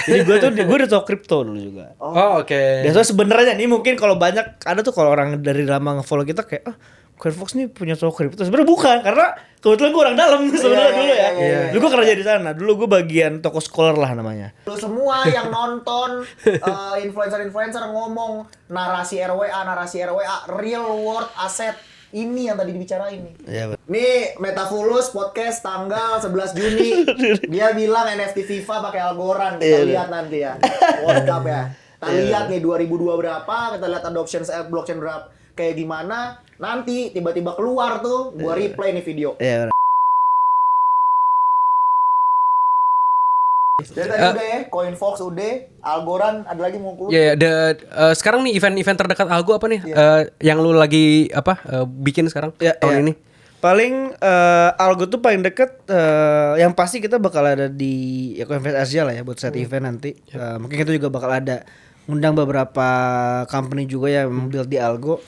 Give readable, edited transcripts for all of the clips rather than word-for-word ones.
Jadi gue udah tau kripto dulu juga. Oh, oke. Dan so sebenarnya nih mungkin kalau banyak ada tuh kalau orang dari lama nge-follow kita kayak CoinFox nih punya toko kripto. Sebenarnya bukan, karena kebetulan gue orang dalam sebenarnya dulu ya. Dulu gue kerja di sana. Dulu gue bagian toko scholar lah namanya. Lu semua yang nonton influencer ngomong narasi RWA, real world asset. Ini yang tadi dibicarain nih. Iya, Nih Metafulus podcast tanggal 11 Juni. Dia bilang NFT FIFA pakai Algorand. Kita lihat nanti ya. World Cup ya. Kita lihat nih 2002 berapa, kita lihat adoption blockchain berapa kayak gimana. Nanti tiba-tiba keluar tuh, gua replay nih video. Iya. Jadi tadi udah ya, CoinFox udah, Algorand ada lagi mau keluar. Iya, sekarang nih event terdekat Algo apa nih? Yang lu lagi bikin sekarang tahun ini? Paling Algo tuh paling deket yang pasti kita bakal ada di CoinFest Asia lah ya buat set event nanti. Mungkin kita juga bakal ada ngundang beberapa company juga yang build di Algo.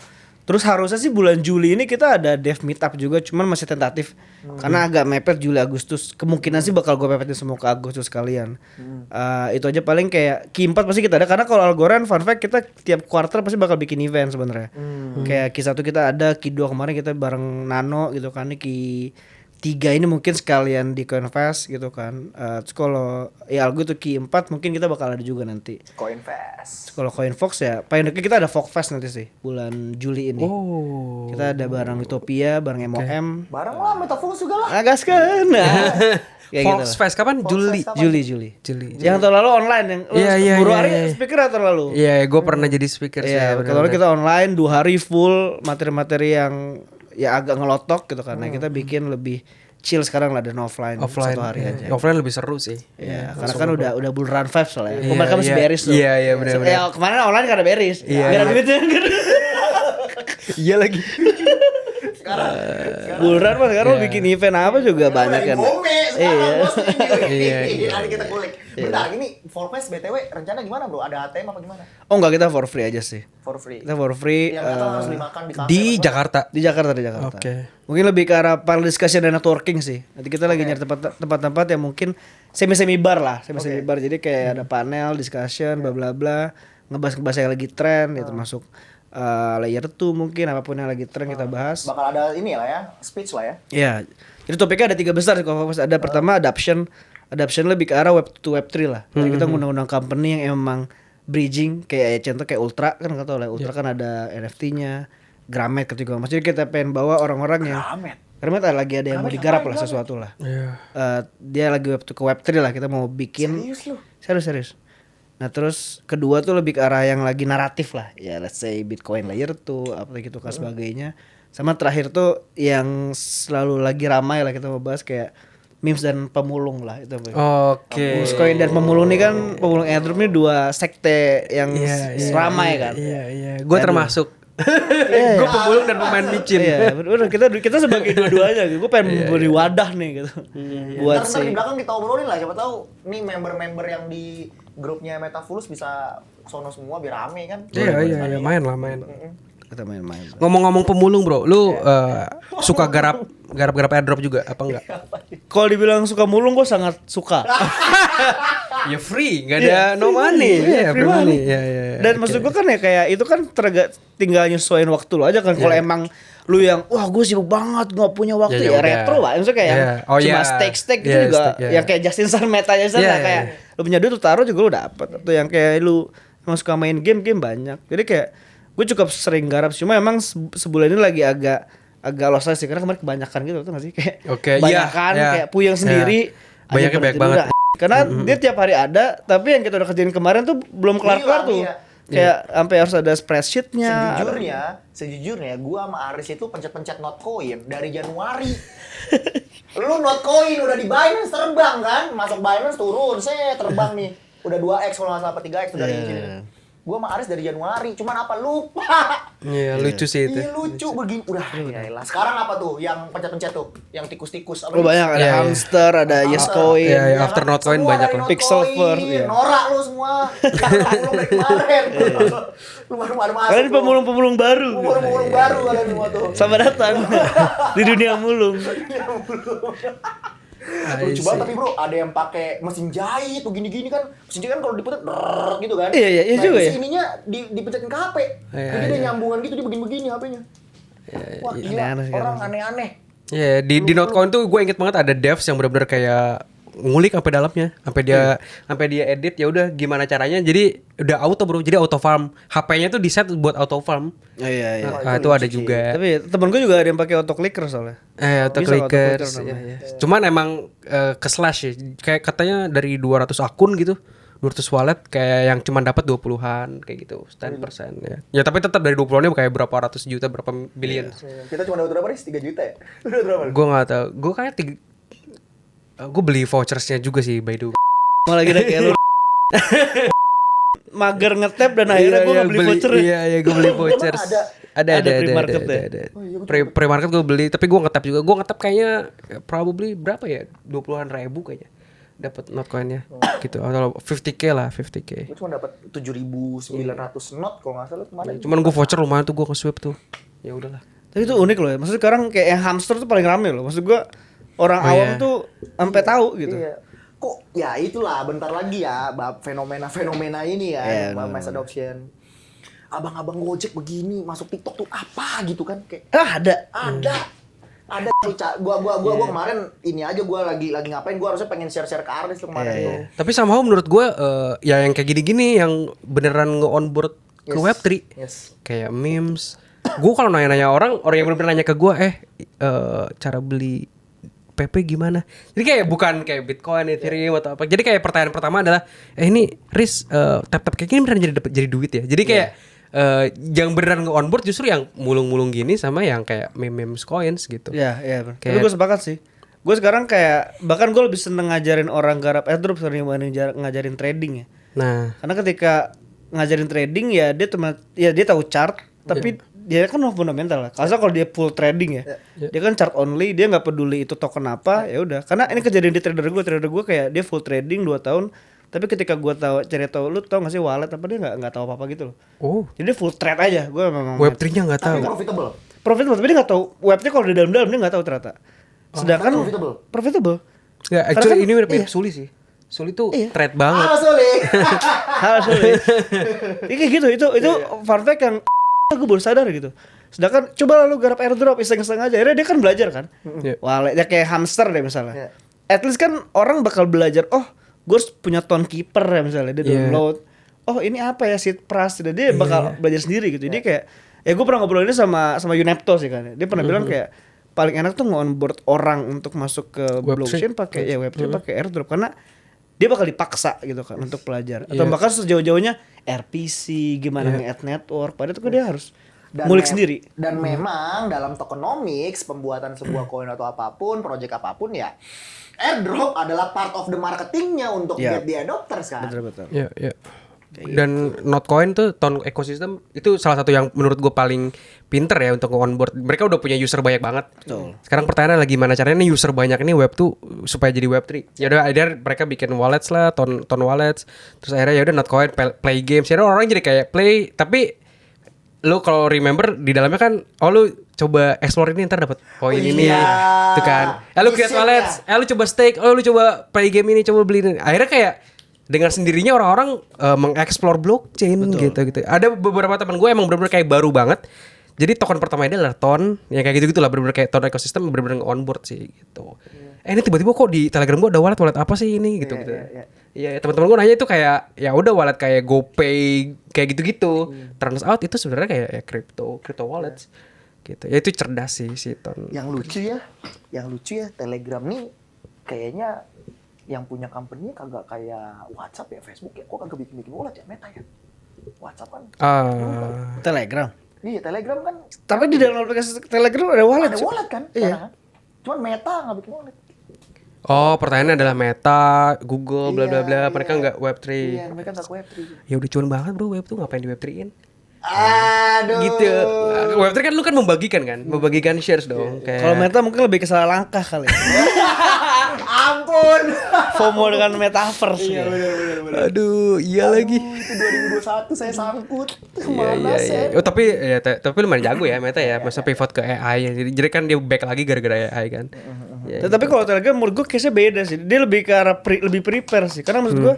Terus harusnya sih bulan Juli ini kita ada dev meetup juga, cuman masih tentatif karena agak mepet Juli Agustus. Kemungkinan sih bakal gue pepetin semua ke Agustus sekalian. Itu aja paling kayak Q4 pasti kita ada, karena kalau Algorand fun fact kita tiap quarter pasti bakal bikin event sebenarnya. Kayak Q1 kita ada, Q2 kemarin kita bareng Nano gitu kan, Q3 ini mungkin sekalian di CoinFest gitu kan. Terus kalau ya Algo tuh Q4 mungkin kita bakal ada juga nanti. CoinFest. Kalau CoinFox ya paling dekat kita ada Fogfest nanti sih bulan Juli ini. Kita ada bareng Utopia, bareng MOM. Bareng lah Metafulus juga lah. Agaskan. Fogfest kapan? Juli. Yang tahun lalu online yang buru hari speaker atau lalu? Iya, gue pernah jadi speaker sih. Iya, kalau kita online 2 hari full materi-materi yang ya agak ngelotok gitu kan. Nah, kita bikin lebih chill sekarang lah, dan offline 1 hari aja. Offline lebih seru sih. Iya, karena kan udah bulan vibes soalnya. Kemarin kan masih beres tuh. Iya, benar. Ya kemarin online karena beres. Iya. Gak ada duitnya. Iya lagi. Sekarang Bulan mas sekarang lo bikin event apa juga banyak kan. Iya. Nanti kita kulik. Bentar, ini Fogfest BTW rencana gimana bro? Ada ATM apa gimana? Oh enggak, kita for free aja sih. For free. Kita for free. Yang kata harus dimakan di kafe. Di Jakarta. Di Jakarta. Oke. Mungkin lebih ke arah panel discussion dan networking sih. Nanti kita lagi nyari tempat-tempat yang mungkin semi bar lah, semi bar. Jadi kayak ada panel discussion, bla bla bla, ngebahas yang lagi tren, ya termasuk layer 2 mungkin apapun yang lagi tren kita bahas. Bakal ada ini lah ya, speech lah ya. Iya. Jadi topiknya ada 3 besar sih kalau ada pertama adoption lebih ke arah web 2 web 3 lah. Jadi kita ngundang-undang company yang emang bridging kayak contoh kayak Ultra kan enggak tahu lah. Ultra kan ada NFT-nya, Gramet ketiga Mas. Jadi kita pengen bawa orang-orang yang Gramet lagi ada yang mau digarap lah sesuatu lah. Dia lagi web 2 ke web 3 lah, kita mau bikin. Serius. Nah terus kedua tuh lebih ke arah yang lagi naratif lah. Ya let's say Bitcoin layer 2 apa gitu kan sebagainya. Sama terakhir tuh yang selalu lagi ramai lah kita mau bahas kayak memes dan pemulung lah itu. Oke. Bitcoin dan pemulung ini kan, pemulung airdrop ini 2 sekte yang ramai kan. Iya. Gue termasuk. Gue pemulung dan pemain micin. Iya, bener. Kita sebagai dua-duanya gitu. Gue pengen beri wadah nih gitu. Buat Ntar di belakang kita obrolin lah, siapa tahu nih member-member yang di grupnya Metafulus bisa sono semua biar rame kan. Iya, main. Kita main-main. Ngomong-ngomong pemulung bro, lu suka garap airdrop juga apa enggak? Kalau dibilang suka mulung, gue sangat suka. Ya free, nggak ada no money. Iya, free money. Iya. Dan maksud gue kan ya kayak itu kan tinggal nyesuaiin waktu lo aja kan. Kalau emang lu yang wah gue sibuk banget nggak punya waktu ya retro lah. Maksudnya kayak cuma stake gitu juga. Yang kayak Justin Sun meta Justin lah kayak lu punya duit lu taruh juga lu dapet. Atau yang kayak lu emang suka main game banyak. Jadi kayak gue cukup sering garap, cuma emang sebulan ini lagi agak lost sih karena kemarin kebanyakan gitu tuh nggak sih kayak kebanyakan kayak puyeng sendiri. Banyak banget. Karena dia tiap hari ada, tapi yang kita udah kerjain kemarin tuh belum kelar tuh. Kayak sampai harus ada spreadsheet-nya. Sejujurnya gua sama Aris itu pencet-pencet Notcoin dari Januari. Lu Notcoin udah di Binance terbang kan? Masuk Binance turun, saya terbang nih. Udah 2x kalau enggak salah 3x tuh dari sini. Gua sama Aris dari Januari, cuman apa lupa. Iya, lucu sih itu. Iya, lucu begini. Udah, yaelah. Sekarang apa tuh yang pencet-pencet tuh? Yang tikus-tikus apa? Banyak ada hamster, ada Yescoin. Iya, after Notcoin banyak lah. Pixelverse, norak lu semua. Lu dari kemarin. Lu baru masuk. Kalian pemulung baru. Pemulung baru kalian semua tuh. Selamat datang di dunia mulung. Lucu banget tapi bro, ada yang pakai mesin jahit tuh gini-gini kan. Mesin jahit kan kalau dipencet drrrr gitu kan. Iya nah, juga ya. ininya dipencetin ke HP. Jadi dia nyambungan gitu, dia begini-begini HP-nya. Wah gila, orang aneh-aneh. Iya, di Notcoin tuh gue inget banget ada devs yang benar-benar kayak ngulik sampai dalamnya, sampai dia edit ya udah gimana caranya. Jadi udah auto bro, jadi auto farm. HP-nya tuh di set buat auto farm. Iya. Nah, itu ada juga. Tapi temen gue juga ada yang pakai auto clicker soalnya. Auto Bisa clickers. auto-clicker Iya. Cuman emang ke slash ya. Kayak katanya dari 200 akun gitu. 200 wallet kayak yang cuma dapat 20-an kayak gitu, 10% ya. Ya tapi tetap dari 20-annya kayak berapa ratus juta, berapa billion. Kita cuma dapat berapa nih? 3 juta ya? Dapat berapa? Gue enggak tahu. Gue kayak gue beli vouchersnya juga sih by the way. Malah kira kayak lu mager ngetap dan akhirnya gue gak beli voucher. Iya, gue beli vouchers. Ada pre-market ya? Pre-market gue beli, tapi gue ngetap juga. Gue ngetap kayaknya probably berapa ya? 20-an ribu kayaknya. Dapat Notcoin-nya gitu. Atau 50k lah, 50k. Gue cuma dapat 7.900 not kalau nggak salah kemarin. Cuman gue voucher lumayan tuh, gue nge-swipe tuh. Ya udahlah. Tapi itu unik loh ya. Maksudnya sekarang kayak yang hamster tuh paling rame loh. Maksud gue orang awam tuh sampai tahu gitu. Iya. Kok ya itulah bentar lagi ya fenomena ini ya, mass adoption. Abang-abang Gojek begini masuk TikTok tuh apa gitu kan kayak ada tuh gua kemarin ini aja gua lagi ngapain, gua harusnya pengen share ke artis tuh kemarin tuh. Tapi somehow menurut gua ya yang kayak gini-gini yang beneran nge-onboard ke Web3. Kayak memes. Gua kalau nanya-nanya orang yang bener-bener nanya ke gua cara beli PP gimana? Jadi kayak bukan kayak Bitcoin, Ethereum atau apa. Jadi kayak pertanyaan pertama adalah ini Riz tap-tap kayak gini beneran jadi duit ya. Jadi kayak yang beneran nge-onboard justru yang mulung-mulung gini sama yang kayak memes coins gitu. Iya. Tapi gue sepakat sih. Gue sekarang kayak bahkan gue lebih seneng ngajarin orang garap airdrop sering ngajarin trading ya. Nah, karena ketika ngajarin trading ya dia tahu chart tapi dia kan fundamental lah. Kalau dia full trading ya. Dia kan chart only, dia nggak peduli itu token apa, ya udah. Karena ini kejadian di trader gue kayak dia full trading 2 tahun. Tapi ketika gue cari tahu, lu tau gak sih wallet apa, dia nggak tahu apa gitu loh. Jadi dia full trade aja. Gue memang Web3-nya nggak tahu. Profitable, tapi dia nggak tahu Web3 kalau di dalam dia nggak tahu ternyata. Sedangkan profitable. Ya, actually kan, ini mirip Suli sih. Suli tuh trade banget. Halo Suli. Ini gitu, itu fun fact yang gue baru sadar gitu. Sedangkan coba lu garap airdrop iseng-iseng aja. Akhirnya dia kan belajar kan. Wallet ya kayak hamster deh misalnya. At least kan orang bakal belajar, gue harus punya tone keeper ya misalnya, dia download. Oh ini apa ya seed price, dia bakal belajar sendiri gitu. Jadi kayak ya gue pernah ngobrol ini sama Yunepto sih kan. Dia pernah bilang kayak paling enak tuh nge-onboard orang untuk masuk ke blockchain pakai Web3 pakai airdrop karena dia bakal dipaksa gitu kan untuk belajar. Atau bahkan sejauh-jauhnya RPC gimana nge-add network. Padahal tuh dia harus ngulik sendiri. Dan memang dalam tokenomics pembuatan sebuah koin atau apapun, project apapun ya airdrop adalah part of the marketingnya untuk get the adopters kan. Betul. Iya. Dan Notcoin tuh ton ekosistem itu salah satu yang menurut gue paling pinter ya untuk onboard. Mereka udah punya user banyak banget. Betul. Sekarang pertanyaannya lagi gimana caranya nih user banyak ini Web tuh supaya jadi Web3. Ya udah akhirnya mereka bikin wallets lah, ton wallets. Terus akhirnya ya udah Notcoin play games. Ya orang jadi kayak play tapi lo kalau remember di dalamnya kan lu coba explore ini ntar dapat poin ini itu kan. Lu create wallets, lu coba stake, lu coba play game ini, coba beli ini. Akhirnya kayak dengan sendirinya orang-orang mengeksplor blockchain gitu. Ada beberapa teman gue emang benar-benar kayak baru banget. Jadi token pertama ini adalah ton, yang kayak gitu-gitu lah, benar-benar kayak ton ekosistem benar-benar on-board sih gitu. Ini tiba-tiba kok di Telegram gue ada wallet apa sih ini gitu. Iya, teman-teman gue nanya itu kayak ya udah wallet kayak GoPay kayak gitu-gitu. Turns out itu sebenarnya kayak crypto wallets. Gitu. Ya itu cerdas sih si Ton. Yang lucu ya Telegram nih kayaknya yang punya company kagak kayak WhatsApp ya, Facebook ya. Kok kagak bikin wallet ya, Meta ya. WhatsApp kan. Telegram. Iya, Telegram kan. Tapi di dalam aplikasi Telegram ada wallet. Ada wallet kan? Iya. Cuman Meta nggak bikin wallet. Oh, pertanyaannya adalah Meta, Google, bla bla bla. Mereka nggak Web3. Iya, mereka nggak Web3. Ya udah cuan banget bro, Web tuh ngapain di Web3-in? Aduh. Gitu. Web3 kan lu kan membagikan shares dong. Kalau Meta mungkin lebih ke salah langkah kali. Ampun. FOMO dengan metaverse. Iya benar. Aduh, iya lagi. Itu 2021 saya sangkut. Iya. Oh, tapi lumayan jago ya Meta ya. Masa pivot ke AI. Jadi kan dia back lagi gara-gara AI kan. Tapi kalau Telegram menurut gue case-nya beda sih. Dia lebih ke arah lebih prepare sih. Karena maksud gue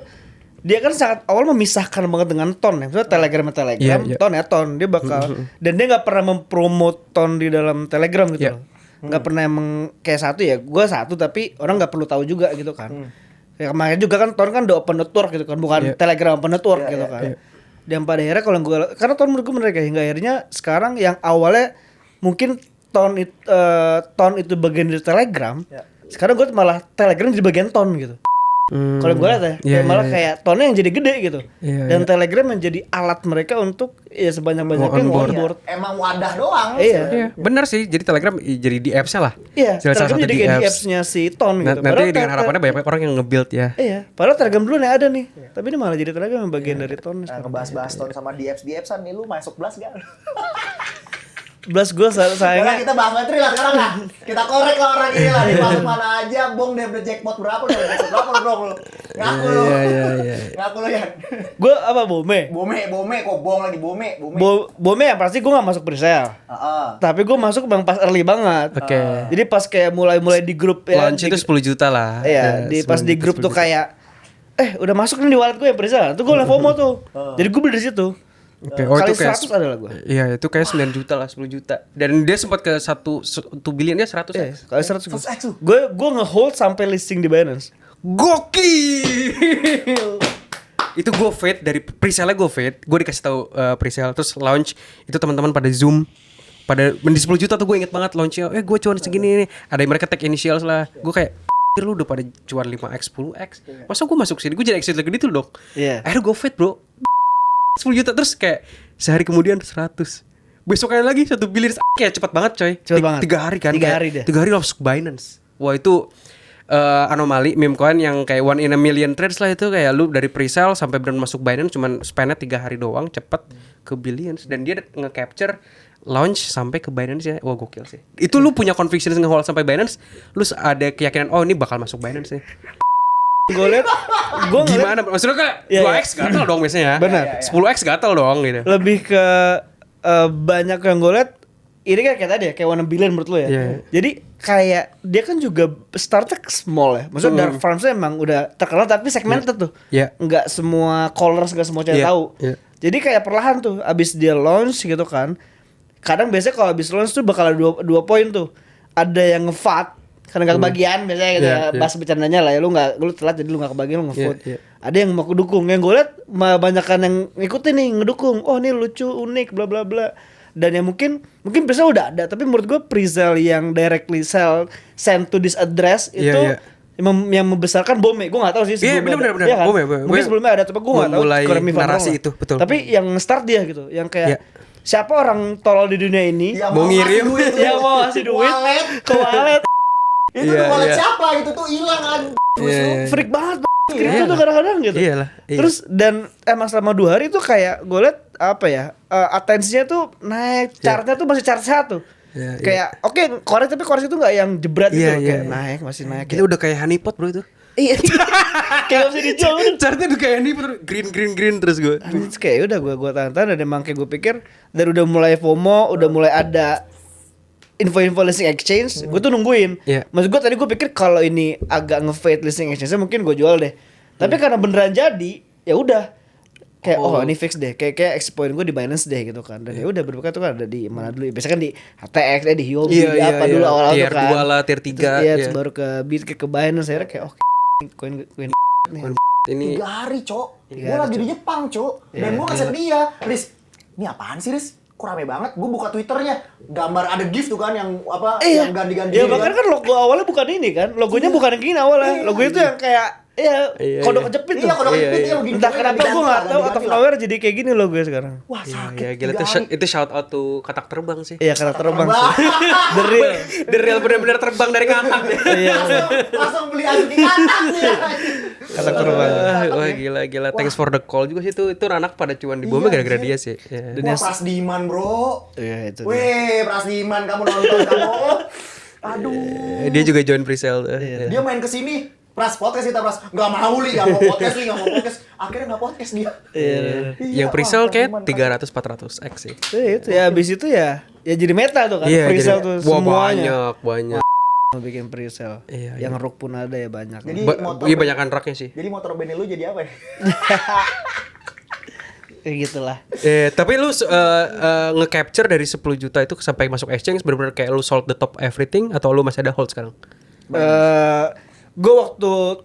dia kan sangat awal memisahkan banget dengan Ton ya. Maksudnya Telegram sama Telegram, Ton ya Ton. Dia bakal dan dia nggak pernah mempromote Ton di dalam Telegram gitu loh. Nggak pernah emang kayak satu ya. Gue satu tapi orang nggak perlu tahu juga gitu kan. Ya kemarin juga kan Ton kan udah open network gitu kan, bukan Telegram open network gitu kan. Dan pada akhirnya kalau gue karena Ton menurut gue mereka hingga akhirnya sekarang yang awalnya mungkin Ton itu bagian dari Telegram. Sekarang gue malah Telegram jadi bagian Ton gitu. Kalau gue lihat ya, malah kayak Tonnya yang jadi gede gitu. Dan Telegram yang jadi alat mereka untuk ya sebanyak-banyaknya onboard. Emang wadah doang. Iya. Bener sih. Jadi Telegram jadi di apps-nya lah. Iya. Salah Telegram satu jadi di kayak di apps. apps-nya si Ton gitu. Nanti dengan harapannya banyak orang yang nge-build ya. Iya. Padahal Telegram dulu nih ada nih. Tapi ini malah jadi Telegram yang bagian dari Ton. Nah, ngebahas-bahas Ton sama di apps-an nih, lu masuk Blast gak? Belas gue Sekarang sayangnya kita bahas materi lah sekarang lah. Kita korek lah orang ini lah. Di masuk mana aja, Bong dia udah jackpot berapa lu? Berapa lu Bong lu? Ngaku lu. Iya. Ngaku lu ya. gue apa Bome Kok Bong lagi Bome. Bome yang pasti gue gak masuk presale. Tapi gue masuk bang pas early banget. Oke. Jadi pas kayak mulai di grup ya. Launch itu 10 juta lah. Iya, pas di grup tuh kayak udah masuk nih di wallet gue ya presale. Tuh gue udah FOMO tuh. Jadi gue beli dari situ. Oke, Kali itu kayak 100 adalah gue. Iya, itu kayak 9 juta lah, 10 juta. Dan dia sempat ke 1 billion dia 100 Iya, X. kali 100 gue nge-hold sampai listing di Binance. Gokil. Itu gue fade dari presale gue fade. Gue dikasih tahu presale terus launch itu teman-teman pada Zoom. Pada di 10 juta tuh gue inget banget launchnya. Gue cuan segini nih. Ada yang mereka tag initials lah. Gue kayak lu udah pada cuan 5x, 10x. Masa gue masuk sini gue jadi exit lagi gitu dong. Iya. Akhirnya gue fade, bro. 10 juta terus kayak sehari kemudian 100. Besoknya lagi 1 billion kayak cepet banget coy. Cepet banget. 3 hari kan. 3 hari deh. 3 hari langsung Binance. Wah itu anomali meme coin yang kayak 1 in a million trades lah itu kayak lu dari pre-sale sampai benar masuk Binance cuman spendnya 3 hari doang cepet ke billions dan dia nge-capture launch sampai ke Binance ya. Wah gokil sih. Itu lu punya conviction nge-hold sampai Binance, lu ada keyakinan oh ini bakal masuk Binance nih. Gue liat Gimana? Maksudnya kayak 2x gatel dong biasanya. Benar. 10x gatel dong gitu. lebih ke banyak yang gue liat ini kan kayak tadi ya kayak 1 billion menurut lo ya. Jadi kayak dia kan juga startnya small ya. Maksudnya Dark Farms emang udah terkenal tapi segmented tuh. Nggak semua callers, nggak semua cewek tahu. Jadi kayak perlahan tuh abis dia launch gitu kan. Kadang biasanya kalau abis launch tuh bakal ada dua poin tuh. Ada yang nge-FAT karena gak kebagian biasanya gitu bahas bercandanya lah ya lu telat jadi lu gak kebagian lu nge-vote. Ada yang mau dukung, yang gue liat banyakan yang ngikutin nih ngedukung. Oh ini lucu, unik, bla bla bla. Dan yang mungkin presale udah ada, tapi menurut gue presale yang directly send to this address itu yang membesarkan Bome. Gue gak tahu sih sebelumnya bener. kan? Bome. Mungkin sebelumnya ada, tapi gue gak tahu. Mulai narasi itu, betul. Tapi yang start dia gitu, yang kayak siapa orang tolol di dunia ini yang mau ngirim, yang mau ngasih duit ke wallet. Itu tuh wallet siapa gitu tuh hilang kan. Freak banget kripto tuh kadang-kadang gitu. Iyalah. Terus dan emang selama 2 hari tuh kayak gue liat apa ya atensinya tuh naik, chartnya tuh masih chart 1. Kayak oke, korek tapi korek itu nggak yang jebret gitu kayak naik masih naik. Itu udah kayak honeypot bro itu. Iya. Kayak gak bisa dijual. Chartnya udah kayak honeypot green terus gue. Terus kayak udah gue tahan-tahan dan emang kayak gue pikir dan udah mulai FOMO, udah mulai ada info-info listing exchange, gue tuh nungguin. Maksud gue tadi gue pikir kalau ini agak nge-fade listing exchange-nya mungkin gue jual deh. Tapi karena beneran jadi, ya udah kayak ini fix deh. Kayak exit gue di Binance deh gitu kan. Dan ya udah berbuka tuh kan ada di mana dulu. Biasanya kan di HTX, di Huobi, di apa dulu awal-awal tuh kan. Tier 2 lah, tier 3. Iya, terus baru ke Bitcoin, ke Binance akhirnya kayak koin nih. Ini 3 hari, Cok. Gue lagi di Jepang, Cok. Dan gue kasih dia, Riz, ini apaan sih, Riz? Kok rame banget? Gue buka Twitternya, gambar ada gift tuh kan yang apa? Yang ganti-ganti. Iya, bahkan kan logo awalnya bukan ini kan. Logonya bukan yang gini awalnya. Logonya tuh yang kayak kodok kejepit tuh. Iya, kodok kejepit ya begini. Entah kenapa gue gak tau out of nowhere jadi kayak gini logonya sekarang. Wah, sakit. gila itu shout out to katak terbang sih. Iya, katak terbang sih. The real benar-benar terbang dari katak. Iya. Langsung beli asli katak dia. Katak terbang. Wah, gila. Thanks for the call juga sih itu anak pada cuan di Bome gara-gara dia sih. Wah, Prasdiman, bro. Iya, itu. Weh, Prasdiman kamu nonton kamu. Aduh. Dia juga join presale. Dia main ke sini. Podcast kita nggak mau nggak mau podcast. Akhirnya nggak podcast dia. Yang presale kayak 300-400 X sih. Itu ya abis itu ya jadi meta tuh kan presale tuh semuanya. Banyak. mau bikin presale. Iya, Yang rock pun ada ya banyak. Jadi Iya banyakan rocknya sih. Jadi motor band lu jadi apa ya? Kayak gitulah. Tapi lu nge-capture dari 10 juta itu sampai masuk exchange benar-benar kayak lu sold the top everything atau lu masih ada hold sekarang? Gue waktu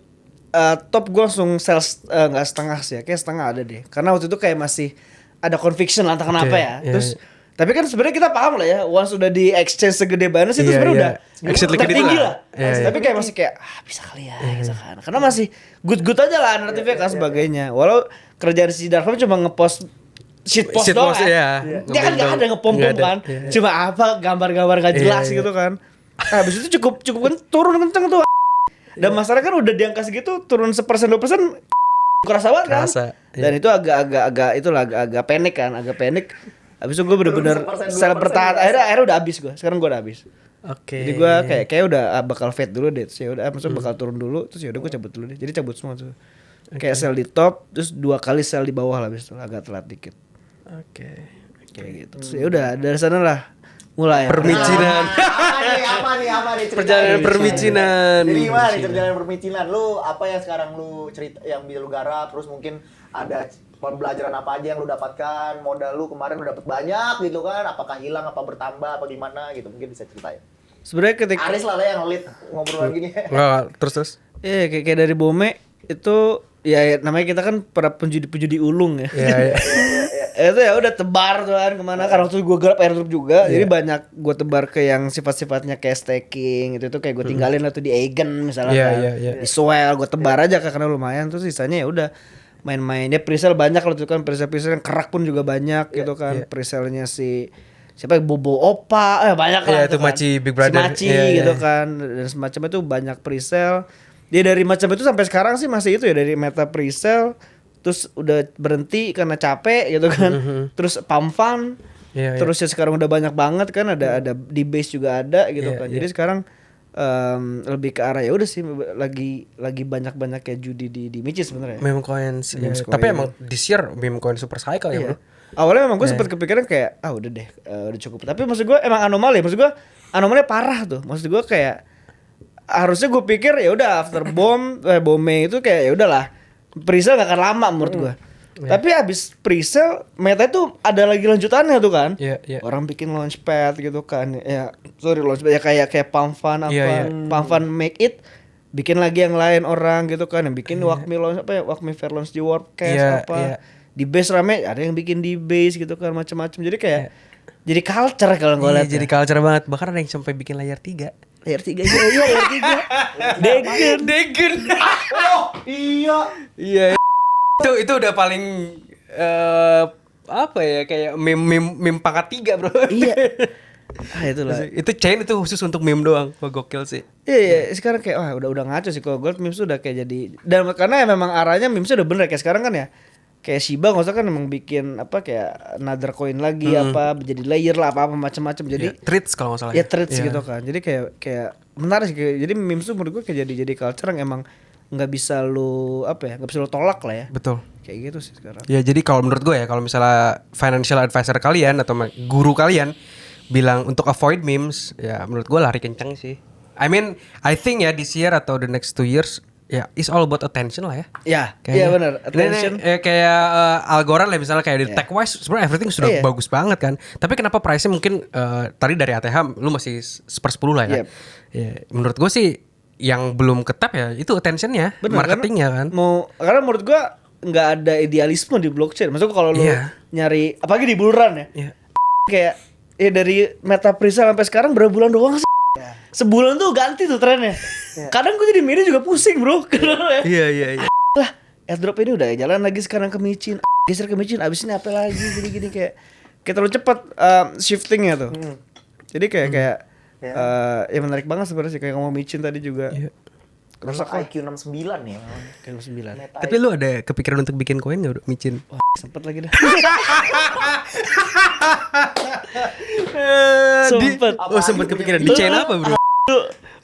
top gue langsung sales nggak setengah sih ya, kayak setengah ada deh. Karena waktu itu kayak masih ada conviction lah entah kenapa ya. Terus tapi kan sebenarnya kita paham lah ya, once udah di exchange segede Binance itu sebenarnya udah exit liquidity tinggi lah. lah. Tapi kayak masih kayak bisa kali ya gitu kan. Karena masih good aja lah narratifnya kan sebagainya. Walau kerjaan si Darkfam cuma ngepost shitpost doang kan. Dia kan gak ada ngepom kan. Cuma apa gambar-gambar gak jelas gitu kan. Nah, habis itu cukup kan turun kenceng tuh. Dan masalah kan udah di angka segitu turun 1% 2% kerasa banget kan. Dan itu agak panik kan, agak panik. Habis itu gue bener-bener sel bertahan. Akhirnya udah habis gue. Sekarang gue udah habis. Jadi gue kayak udah bakal fade dulu deh. Terus ya udah maksudnya bakal turun dulu. Terus ya udah gue cabut dulu deh. Jadi cabut semua tuh. Kayak sell di top, terus 2 kali sell di bawah lah habis itu agak telat dikit. Kayak gitu. Terus ya udah dari sana lah mulai permicinan. Apa nih? Perjalanan permicinan. Jadi gimana nih perjalanan permicinan? Lu apa yang sekarang lu cerita yang bisa lu garap, terus mungkin ada pembelajaran apa aja yang lu dapatkan, modal lu kemarin lu dapat banyak gitu kan, apakah hilang, apa bertambah, apa gimana gitu, mungkin bisa ceritain. Sebenarnya ketika Aris lah yang lead ngobrolan gini. Enggak, terus. Iya kayak dari Bome itu ya namanya kita kan para penjudi ulung ya. Iya. Itu ya udah tebar tuh kan kemana karena waktu gue garap airdrop juga jadi banyak gue tebar ke yang sifat-sifatnya kayak staking itu kayak gue tinggalin lah tuh di Eigen misalnya kan di Swell gue tebar aja karena lumayan terus sisanya ya udah main-main dia presale banyak loh tuh kan presale yang kerak pun juga banyak gitu kan presale-nya si siapa Bobo Opa banyak lah itu kan. Maci Big Brother si Maci gitu kan dan semacamnya tuh banyak presale dia dari macam itu sampai sekarang sih masih itu ya dari meta presale terus udah berhenti karena capek gitu kan terus pump fund terus ya sekarang udah banyak banget kan ada di base juga ada gitu kan jadi sekarang lebih ke arah ya udah sih lagi banyak kayak judi di Michi sebenarnya meme coins tapi emang this year meme coin super cycle ya bro. Awalnya memang gue sempat kepikiran kayak udah deh udah cukup tapi maksud gue emang anomali parah tuh maksud gue kayak harusnya gue pikir ya udah after Bome itu kayak ya udahlah presale gak akan lama menurut gue. Tapi abis presale meta itu ada lagi lanjutannya tuh kan. Orang bikin launchpad gitu kan. Launchpad ya kayak pump fund pump fund make it bikin lagi yang lain orang gitu kan yang bikin Wakmi launch Wakmi fair launch di Warpcast di base rame ada yang bikin di base gitu kan macam-macam jadi kayak jadi culture kalau gue lihat jadi culture banget bahkan ada yang sampai bikin layar 3 layar 3 layar 3 Degen Oh iya itu udah paling apa ya kayak meme pangkat 3 bro. Iya. Itulah. Itu chain itu khusus untuk meme doang. Gokil sih. Iya, sekarang kayak udah ngaco sih kalau gold memes udah kayak jadi dan karena ya memang arahnya memes udah bener kayak sekarang kan ya. Kayak Shiba nggak usah kan emang bikin apa kayak another coin lagi apa jadi layer lah apa macam-macam jadi treats kalau nggak salah ya treats gitu kan jadi kayak menarik sih jadi memes tuh menurut gue kayak jadi culture yang emang nggak bisa lu tolak lah ya betul kayak gitu sih sekarang ya jadi kalau menurut gue ya kalau misalnya financial advisor kalian atau guru kalian bilang untuk avoid memes ya menurut gue lari kencang sih I think ya this year atau the next 2 years ya, it's all about attention lah ya. Iya benar. Attention. Kayak Algorand lah misalnya kayak di tech wise sebenarnya everything sudah bagus banget kan. Tapi kenapa price-nya mungkin tadi dari ATH lu masih 1/10 lah ya. Ya, menurut gue sih yang belum ketap ya itu attention-nya, marketingnya kan. Karena menurut gue nggak ada idealisme di blockchain. Maksudnya kalau lu nyari apalagi di bulan ya. Kayak dari meta presale sampai sekarang berapa bulan doang sih? Sebulan tuh ganti tuh trennya. Kadang gue jadi milih juga pusing bro. Iya. Lah airdrop ini udah jalan lagi sekarang ke Micin. Geser ke Micin abis ini apa lagi gini kayak terlalu cepat shiftingnya tuh. Jadi kayak ya menarik banget sebenarnya sih kayak ngomong Micin tadi juga. Rusak IQ 69 ya. IQ 69. Tapi lu ada kepikiran untuk bikin koin enggak, Micin? Wah, sempet lagi dah. Sempet kepikiran di chain apa, bro?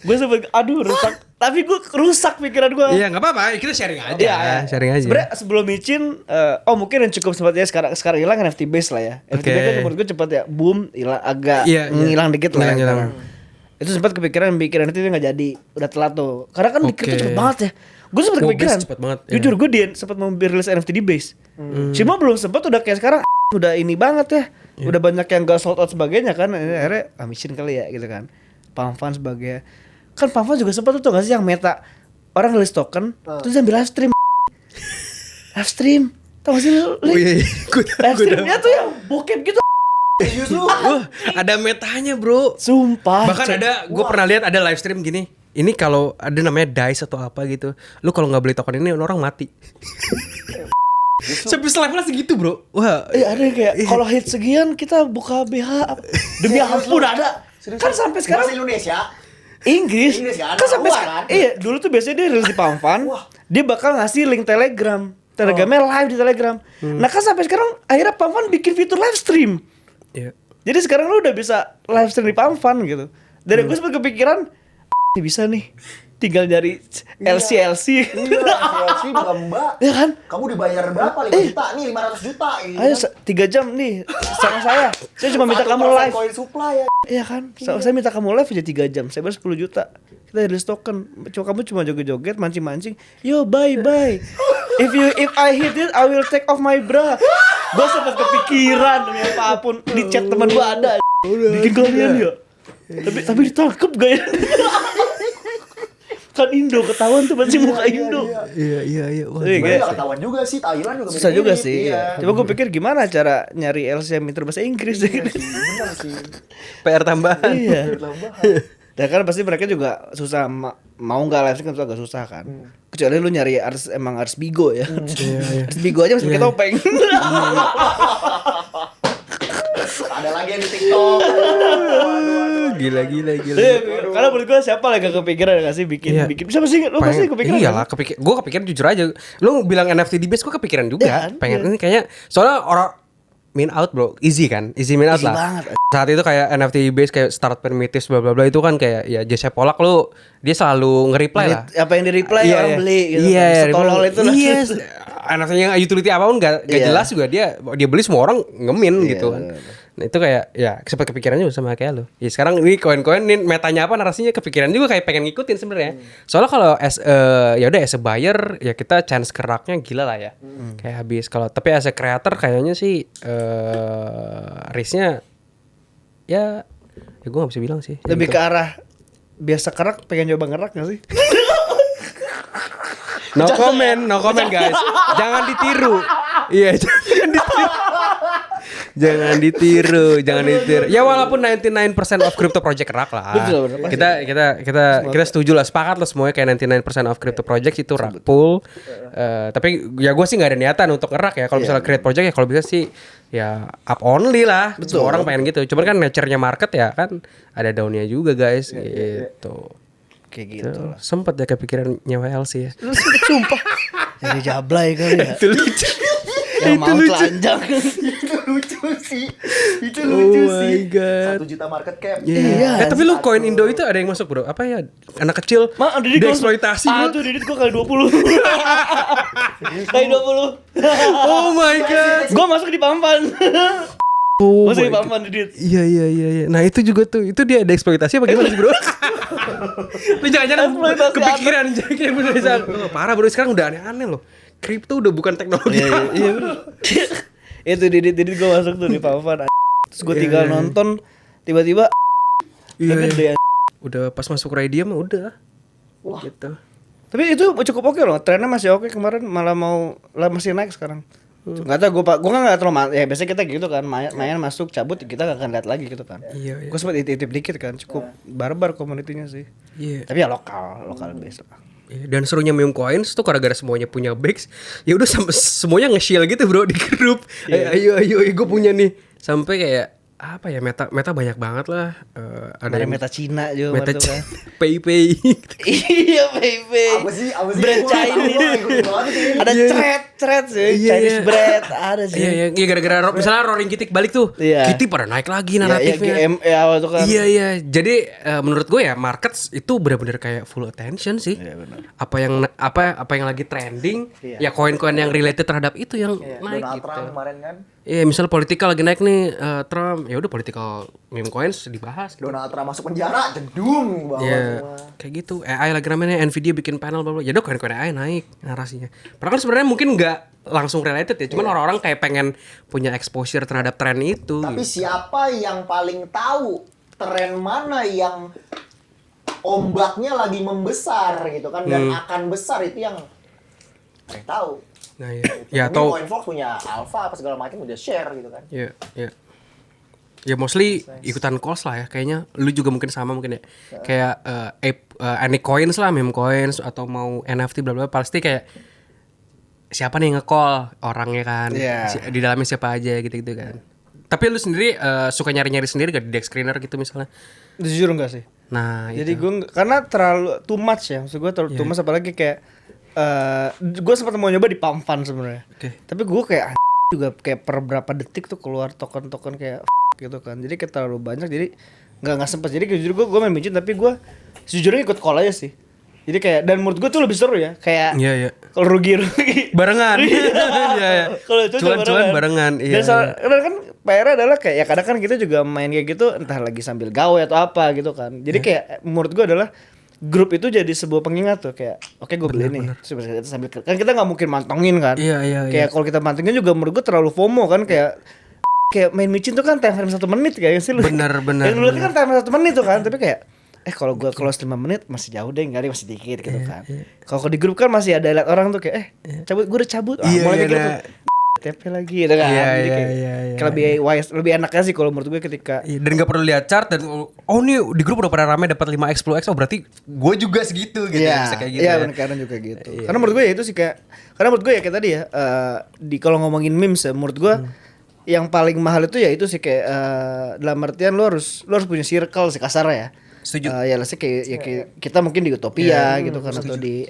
Gue sempet rusak. Tapi gue rusak pikiran gue. Iya, enggak apa-apa. Kita sharing aja. Sharing aja. Sebenarnya sebelum Micin mungkin yang cukup sempat ya sekarang hilang NFT base lah ya. NFT base kan menurut gue cepat ya boom, agak ngilang dikit lah. Itu sempat kepikiran bikin NFT nggak jadi, udah telat tuh. Karena kan di kripto Oke. cepet banget ya. Gue sempat kepikiran. Base cepet banget, ya. Jujur gue sempat mau rilis NFT di Base. Cuma belum sempat, udah kayak sekarang udah ini banget ya. Udah banyak yang gak sold out sebagainya kan. Akhirnya amishin kali ya gitu kan. Pamfan sebagai kan Pamfan juga sempat tuh gak sih yang meta orang rilis token terus ambil live stream. Live stream. Tau gak sih lu? Oh iya, iya. Live streamnya tuh yang bokep gitu. Justru Ada metanya bro. Sumpah. Bahkan ada, gue pernah lihat ada live stream gini. Ini kalau ada namanya dice atau apa gitu, lu kalau nggak beli token ini orang mati. Sampai levelnya segitu bro. Wah. Ada yang kayak kalau hit sekian kita buka BH. Demi ampun ada. Kan sampai sekarang bahasa Indonesia. Inggris kan? kan sampai Wah, sekarang. kan? Iya, dulu tuh biasanya dia rilis di Pamfan. Dia bakal ngasih link Telegram. Telegramnya live di Telegram. Nah kan sampai sekarang akhirnya Pamfan bikin fitur live stream. Iya. Jadi sekarang lu udah bisa live stream di Pamfan gitu. Dari gue sempat kepikiran ini bisa nih. Tinggal nyari LC. Iya, LC Mbak. Ya kan? Kamu dibayar berapa? 5 juta nih, 500 juta gitu. Ayo kan. 3 jam nih sama saya. Saya cuma minta kamu 1% live. Coin supply ya. Iya kan? Saya minta kamu live aja 3 jam. Saya bayar 10 juta. Kita rilis token. Kamu cuma joget-joget, mancing-mancing. Yo, bye. If I hit it, I will take off my bra. Gue sempet kepikiran demi apapun. Di chat teman gue ada. Bikin kalian ya. Tapi ditangkep gak ya? Kan Indo ketahuan tuh pasti muka Indo. Iya. Wah, Iya, Sebenarnya guys. nggak ketahuan juga sih, Thailand juga Susah mirip-mirip, juga sih. Iya. Coba gue pikir gimana cara nyari LC yang pinter bahasa Inggris. Bener sih. PR tambahan. Iya. Dan kan pasti mereka juga susah mau nggak live stream kan agak susah kan. Kecuali lu nyari artis emang artis Bigo ya. Artis Bigo aja masih pakai topeng. Ada lagi yang di TikTok. Gila. Karena menurut gue siapa lagi gak kepikiran gak sih bikin Iya. siapa sih lu pasti kepikiran. Iyalah, gue kepikiran jujur aja. Lu bilang NFT di base, gue kepikiran juga. Iya kan? Pengen ini kayaknya soalnya orang min out bro, easy kan, easy min out Easy lah. banget. Saat itu kayak NFT base kayak start primitive bla bla bla itu kan kayak ya Jesse Polak lu dia selalu nge-reply lah. Apa yang di-reply Iya, orang iya. beli gitu Iya, kan. iya, Setolol reply. itu lah. Iya. NFT-nya utility apapun gak Iya. jelas juga dia beli semua orang ngemin Iya, gitu kan. Nah itu kayak ya sempat kepikiran juga sama kayak lu. Ya sekarang ini koin-koin ini metanya apa narasinya kepikiran juga kayak pengen ngikutin sebenarnya. Soalnya kalau ya udah as a buyer ya kita chance keraknya gila lah ya. Kayak habis kalau tapi as a creator kayaknya sih risknya ya gue gak bisa bilang sih. Ya Lebih gitu. ke arah biasa kerak pengen coba ngerak gak sih? No comment guys. Jangan ditiru. Iya, jangan ditiru. Ya walaupun 99% of crypto project rak lah. Betul, pasti. Kita setuju lah, sepakat lah semuanya kayak 99% of crypto project itu rak pool. Tapi ya gue sih nggak ada niatan untuk ngerak ya. Kalau misalnya create project ya kalau bisa sih ya up only lah. Semua orang pengen gitu. Cuman kan nature-nya market ya kan ada daunnya juga guys gitu. Kayak gitu lah. Sempet ya kepikiran nyewa LC ya. Sumpah. Jadi jablay kali ya. Itu lucu. Yang mau telanjang. Itu lucu sih. Itu Oh lucu my sih. God. 1 juta market cap. Iya. Tapi lu koin Indo itu ada yang masuk bro? Apa ya? Anak kecil Didit dieksploitasi bro. tuh Didit gue kali 20. Kali 20. Oh my god. Gue masuk di Pampan. Oh Masuk di my Pampan Didit. Iya. Nah itu juga tuh, itu dia ada eksploitasi apa gimana sih bro? Lu jangan-jangan Eksploitasi kepikiran jadi bener parah bro, sekarang udah aneh-aneh loh. Kripto udah bukan teknologi. Iya. Itu Didit gue masuk tuh di Pampan. Terus gue tinggal nonton tiba-tiba gede ya. Udah pas masuk radio mah udah. Wah. Gitu. Tapi itu cukup oke loh, trennya masih oke kemarin malah masih naik sekarang. Nggak tahu gue kan nggak terlalu ya biasanya kita gitu kan main masuk cabut kita nggak akan lihat lagi gitu kan. Iya. Gue sempat intip dikit kan cukup barbar komunitinya sih. Iya. Tapi ya lokal base lah. Dan serunya meme coins tuh gara-gara semuanya punya bags, ya udah semuanya nge-share gitu bro di grup. Ayo gue punya nih. Sampai kayak apa ya meta banyak banget lah. Ada meta Cina juga meta kemarin tuh kan. pay. Iya baby. Apa sih? Brand Chinese. Ada thread sih, Chinese bread ada sih. Iya, gara-gara misalnya Roaring Kitik balik tuh. Iya. Kitik pada naik lagi Iya, naratifnya. GM awal tuh kan. Iya. Jadi menurut gue ya markets itu benar-benar kayak full attention sih. Iya, benar. Apa yang lagi trending, ya koin-koin yang related terhadap itu yang naik Donald gitu. Trump kemarin kan. Iya, misal politikal lagi naik nih Trump, ya udah political meme coins dibahas. Donald Trump masuk penjara, jedung bawah Ya, semua. kayak gitu. AI lagi namanya Nvidia bikin panel bla bla. Ya udah koin-koin AI naik narasinya. Padahal kan sebenarnya mungkin nggak langsung related ya. Cuman orang-orang kayak pengen punya exposure terhadap tren itu. Tapi gitu. siapa yang paling tahu tren mana yang ombaknya lagi membesar gitu kan dan akan besar itu yang tahu. Nah, ya Mungkin atau CoinFox punya alpha apa segala macam udah share gitu kan. ya, ya. Ya mostly ikutan calls lah ya. Kayaknya lu juga mungkin sama mungkin ya. Kayak any coins lah, meme coins atau mau NFT bla bla pasti kayak siapa nih nge-call orangnya kan. Iya. Di dalamnya siapa aja gitu-gitu kan. Tapi lu sendiri suka nyari-nyari sendiri gak di deck screener gitu misalnya? Jujur enggak sih. Nah, Jadi itu. gue karena terlalu too much ya. Maksud gue terlalu too much apalagi kayak gue sempat mau nyoba di Pump Fund sebenarnya. Oke. Tapi gue kayak juga kayak per berapa detik tuh keluar token-token kayak gitu kan. Jadi kayak terlalu banyak jadi nggak sempat. Jadi jujur gue main micin tapi gue sejujurnya ikut call aja sih. Jadi kayak dan menurut gue tuh lebih seru ya. Kayak Iya, iya. kalau rugi Barengan. Iya, iya. Kalau Cuan-cuan barengan. Iya. Dan karena kan PR adalah kayak ya kadang kan kita juga main kayak gitu entah lagi sambil gawe atau apa gitu kan. Jadi kayak menurut gue adalah grup itu jadi sebuah pengingat tuh kayak oke gue beli nih terus kita sambil kan kita nggak mungkin mantengin kan. Iya, iya, Kayak kalau kita mantengin juga menurut gue terlalu FOMO kan kayak main micin tuh kan time frame 1 menit kayak sih lu. Benar, benar, Yang dulu kan time frame 1 menit tuh kan tapi kayak kalau gue close 5 menit masih jauh deh enggak deh masih dikit gitu kan. Kalau di grup kan masih ada liat orang tuh kayak cabut gue udah cabut. Iya, Mulai iya, gitu nah. tuh. TP lagi gitu kan. Iya, Jadi iya, kayak iya, iya, kayak lebih wise, lebih enaknya sih kalau menurut gue ketika Iya, dan gak perlu lihat chart dan oh nih di grup udah pada rame dapat 5x 10x oh berarti gue juga segitu gitu bisa kayak gitu. Iya, ya. benar kadang juga gitu. Karena menurut gue ya itu sih karena menurut gue ya kayak tadi ya di kalau ngomongin memes ya menurut gue yang paling mahal itu ya itu sih kayak dalam artian lu harus punya circle sih kasarnya ya. Setuju. Ya lah sih kayak kita mungkin di Utopia gitu kan atau di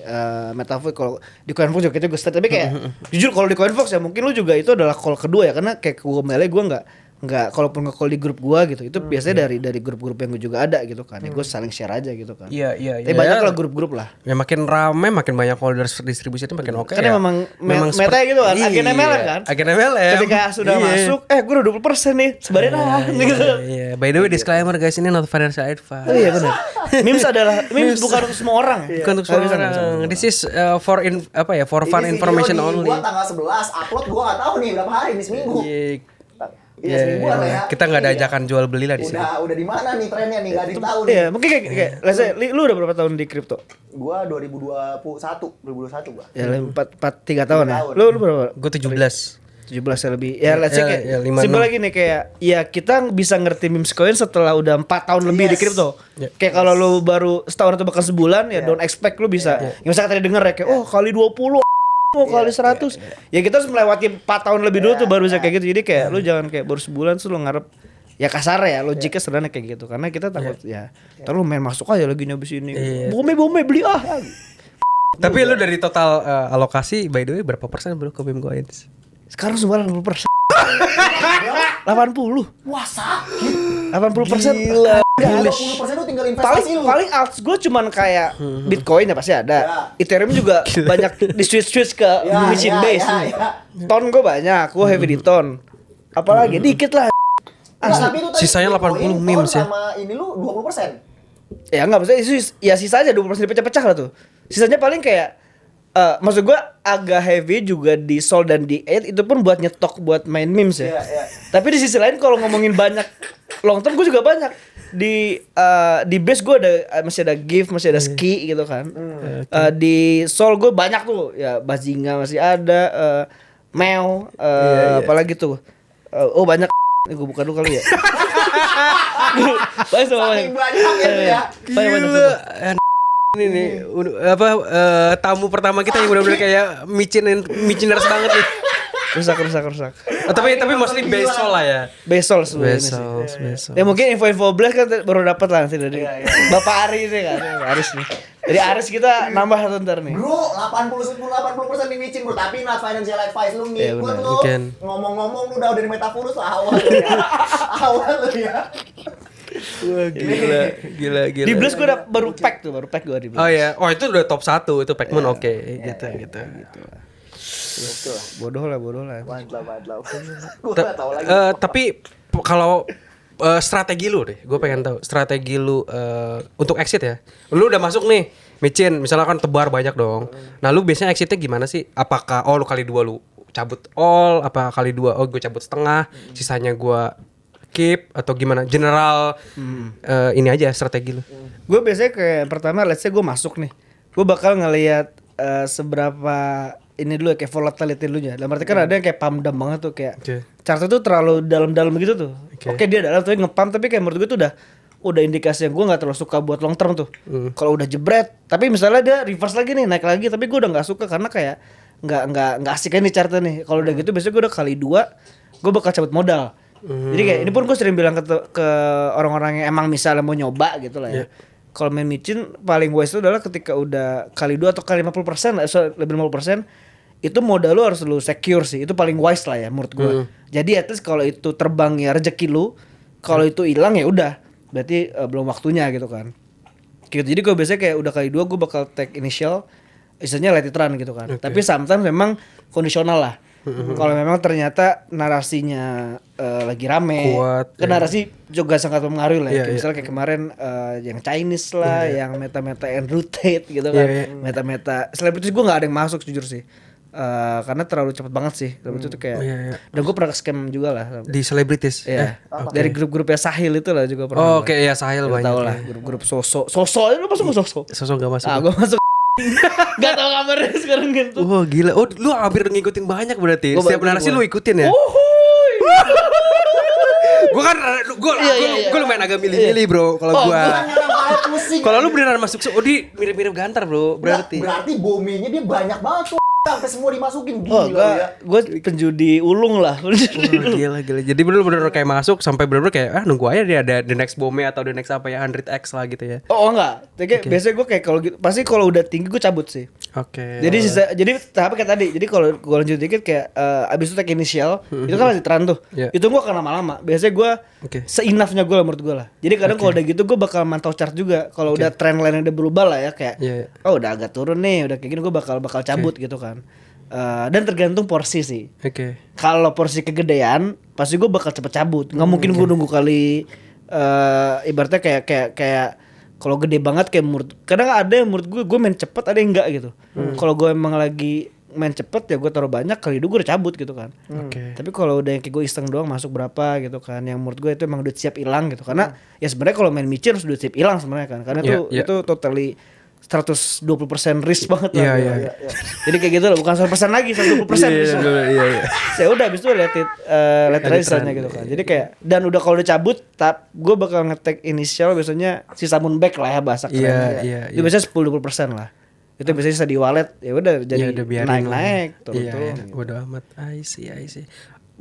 Metafood kalau di CoinFox juga kita juga start tapi kayak jujur kalau di CoinFox ya mungkin lu juga itu adalah call kedua ya karena kayak gue mele gue nggak kalaupun nge-call di grup gua gitu itu biasanya dari grup-grup yang gue juga ada gitu kan ya gue saling share aja gitu kan. Iya, iya, Tapi banyak lah grup-grup lah. Ya makin rame makin banyak holders distribusinya makin oke. Kan ya. memang meta gitu kan, agen MLM kan. Agen MLM. Ketika sudah Iya. masuk, gue udah 20% nih, sebarin gitu. Iya. By the way disclaimer guys ini not financial advice. Oh iya benar. Memes bukan untuk semua orang. Bukan untuk semua orang. This is for fun information only. Gua tanggal 11 upload gua enggak tahu nih berapa hari ini seminggu. Iya, semingguan lah ya. Kita nggak ada Iya. ajakan jual beli lah di sini. Udah di mana nih trennya nih? Enggak ada yang tahu nih. Iya, mungkin kayak let's say, lu udah berapa tahun di kripto? Gua 2021 gua. Ya 3 tahun ya. tahun. Lu berapa? Gue 17. 17 ya lebih. Ya let's say kayak ya, 5, simpel 6. lagi nih kayak ya kita bisa ngerti memes coin setelah udah 4 tahun lebih di Yes. kripto. Ya. Kayak kalau lu baru setahun atau bahkan sebulan ya don't expect lu bisa. Ya misalkan tadi denger ya kayak kali 20 kali 100. Ya kita harus melewati 4 tahun lebih dulu tuh baru bisa kayak gitu. Jadi kayak lu jangan kayak baru sebulan terus lu ngarep ya kasar ya logiknya sederhana kayak gitu karena kita takut ya ntar lu main masuk aja lagi nyabis ini bome beli Tapi lu dari total alokasi by the way berapa persen bro ke meme coins? sekarang semua 80%. 80. Wah, sakit. 80%. Gila. 20% lu tinggal investasi lu. Paling alts gue cuman kayak Bitcoin ya pasti ada. Ethereum juga banyak di switch ke machine base. Ton gue banyak, gue heavy di ton. Apalagi dikit lah. Tapi itu tadi Sisanya 80 Bitcoin, memes ya. sama ini lu 20%. Ya enggak maksudnya itu ya sisa aja 20% dipecah-pecah lah tuh. Sisanya paling kayak maksud gue agak heavy juga di Sol dan di Aid itu pun buat nyetok buat main memes ya. Iya. Tapi di sisi lain kalau ngomongin banyak long term gue juga banyak di base gue masih ada gift masih ada ski gitu kan. Di Sol gue banyak tuh ya Bazinga masih ada Meo apalagi tuh banyak ini gue buka dulu kali ya. Banyak Saking banyak itu ya. Gila. Ini nih tamu pertama kita yang benar-benar kayak miciners banget nih. Rusak. Tapi mostly besol lah ya. Besol sebenarnya sih. Besol. Ya mungkin info blast kan baru dapat lah nanti dari Bapak Ari ini kan. Aris nih. Jadi Aris kita nambah satu ntar nih. Bro, 80% nih micin bro, tapi not financial advice lu Iya, ngikut benar. lu. Mungkin. Ngomong-ngomong lu udah dari Metaforus lah awal lu ya. Awal lu ya. Wah, gila. Di blast gue baru pack gue di blast. Oh ya, itu udah top 1 itu Pacman oke gitu. Betul lah. Bodoh lah. Mantap. Gua enggak tahu lagi. Tapi kalau strategi lu deh. Gue pengen tahu strategi lu untuk exit ya. Lu udah masuk nih, micin, misalnya kan tebar banyak dong. Nah, lu biasanya exitnya gimana sih? Apakah lu kali 2 lu cabut all, apa kali 2 gue cabut setengah, sisanya gue keep atau gimana? General ini aja strategi lu. Gue biasanya kayak pertama let's say gue masuk nih. Gue bakal ngelihat seberapa ini dulu ya, kayak volatility dulu ya. Dalam arti kan ada yang kayak pump down banget tuh kayak chart itu terlalu dalam-dalam gitu tuh. Oke, dia dalam tapi ngepump tapi kayak menurut gue tuh udah indikasi yang gue nggak terlalu suka buat long term tuh. Kalau udah jebret, tapi misalnya dia reverse lagi nih naik lagi, tapi gue udah nggak suka karena kayak nggak asik aja nih chartnya nih. Kalau udah gitu biasanya gue udah kali 2 gue bakal cabut modal. Jadi kayak ini pun gue sering bilang ke orang-orang yang emang misalnya mau nyoba gitu lah ya. Kalau main micin paling wise itu adalah ketika udah kali 2 atau kali 50% lebih 50% itu modal lu harus lu secure sih. Itu paling wise lah ya menurut gue. Jadi at least kalau itu terbang ya rezeki lu, kalau itu hilang ya udah berarti belum waktunya gitu kan. Gitu. Jadi gue biasanya kayak udah kali 2 gue bakal take initial, istilahnya let it run gitu kan. Tapi sometimes memang kondisional lah. Kalau memang ternyata narasinya lagi rame, kuat, kan narasi juga sangat mempengaruhi lah. Iya, Misalnya kayak kemarin yang Chinese lah, yang meta-meta and rotate gitu kan, meta-meta selebritis gue nggak ada yang masuk jujur sih, karena terlalu cepet banget sih. Itu tuh kayak, dan gue pernah scam juga lah di selebritis. dari grup-grupnya Sahil itu lah juga pernah. Oh, oke ya Sahil banyak. Tahu lah grup-grup sosok lu masuk ke sosok? Sosok gak masuk. Gue masuk. Gak tau kabarnya sekarang gitu. Oh gila, lu hampir ngikutin banyak berarti. Setiap narasi lu ikutin ya? Gue kan, gue lumayan agak milih-milih bro. Kalau gue, kalau lu beneran masuk, di mirip-mirip Gantar bro. Berarti bominya dia banyak banget tuh. Sampai semua dimasukin gila ya. Gue penjudi ulung lah. Gila. Jadi bener-bener kayak masuk sampai bener-bener kayak nunggu aja dia ada the next bomnya atau the next apa ya 100x lah gitu ya. Oh enggak. Biasanya gue kayak kalau gitu, pasti kalau udah tinggi gue cabut sih. Jadi tahap kayak tadi. Jadi kalau gue lanjut dikit kayak abis itu take initial, itu kan masih trend tuh. Itu gue akan lama-lama. Biasanya gue se-enoughnya gue lah menurut gue lah. Jadi kadang kalau udah gitu gue bakal mantau chart juga. Kalau udah trend line udah berubah lah ya kayak udah agak turun nih, udah kayak gini gue bakal cabut gitu kan. Dan tergantung porsi sih. Kalau porsi kegedean, pasti gue bakal cepet cabut. Nggak mungkin gue nunggu kali. Ibaratnya kayak kalau gede banget kayak kadang ada yang menurut gue main cepet, ada yang enggak gitu. Kalau gue emang lagi main cepet ya gue taruh banyak, kali 2 gue udah cabut gitu kan. Tapi kalau udah yang kayak gue iseng doang masuk berapa gitu kan, yang menurut gue itu emang udah siap hilang gitu. Karena ya sebenarnya kalau main micin harus udah siap hilang sebenarnya kan. Karena itu totally 120% risk banget lah. Iya. Jadi kayak gitu loh, bukan 100% lagi, 120% risk. Iya. Saya udah habis itu let it run gitu kan. Jadi kayak dan udah kalau udah cabut, gue bakal nge-take initial biasanya sisa moon back lah ya bahasa keren. Itu biasanya 10-20% lah. Itu biasanya sisa di wallet, ya udah jadi naik-naik turun-turun. Udah amat. I see.